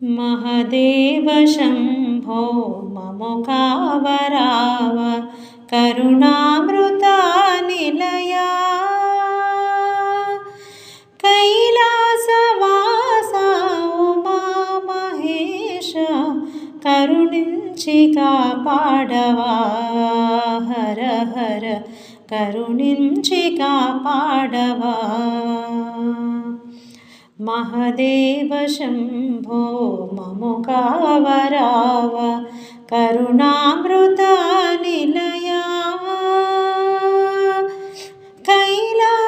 महदेव शम्भो ममुखावराव करुणामृतानिलया कैलासवासा उमामहेश करुणिंचि कापाडवा हर हर करुणिंचि कापाडवा महदेव शम्भो ममुखावराव करुणामृतानिलया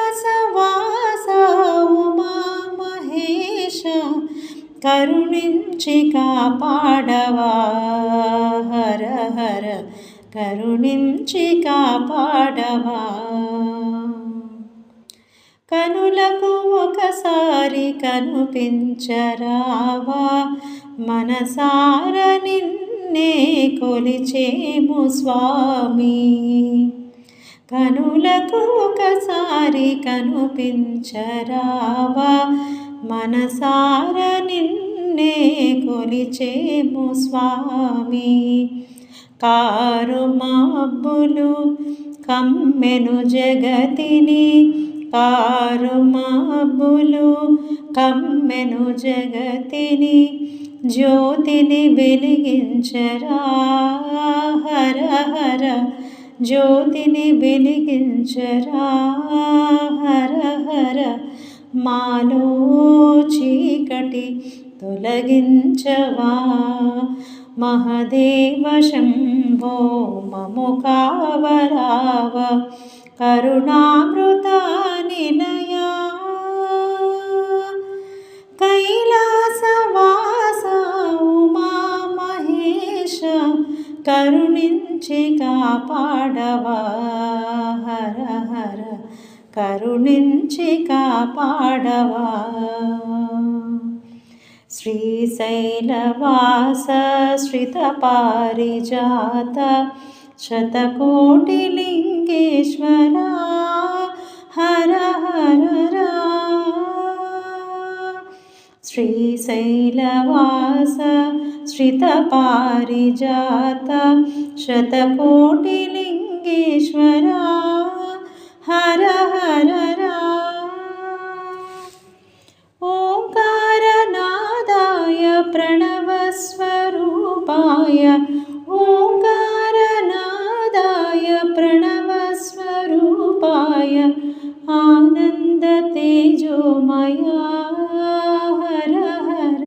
कैलासवासा उमामहेश करुणिंचि कापाडवा हर हर करुणिंचि कापाडवा కనులకు ఒకసారి కనుపించరావా మనసార నిన్నే కొలిచేము స్వామి కనులకు ఒకసారి కనుపించరావా మనసార నిన్నే కొలిచేము స్వామి కారు మబ్బులు కమ్మెను జగతిని కారు మబ్బులు కమ్మెను జగతిని జ్యోతిని వెలిగించరా హర హర జ్యోతిని వెలిగించరా హర హర మాలో చీకటి తొలగించవా మహదేవ శంభో మముఖావరావ కరుణామృతానిలయా కైలాసవాసా ఉమామహేశ కరుణించి కాపాడవా హర హర కరుణించి కాపాడవా శ్రీశైలవాస శ్రితపారిజాత శతకోటిలింగేశ్వరా హర హర శ్రీశైలవాస శ్రితపారిజాత శతకోటిలింగేశ్వరా హర హర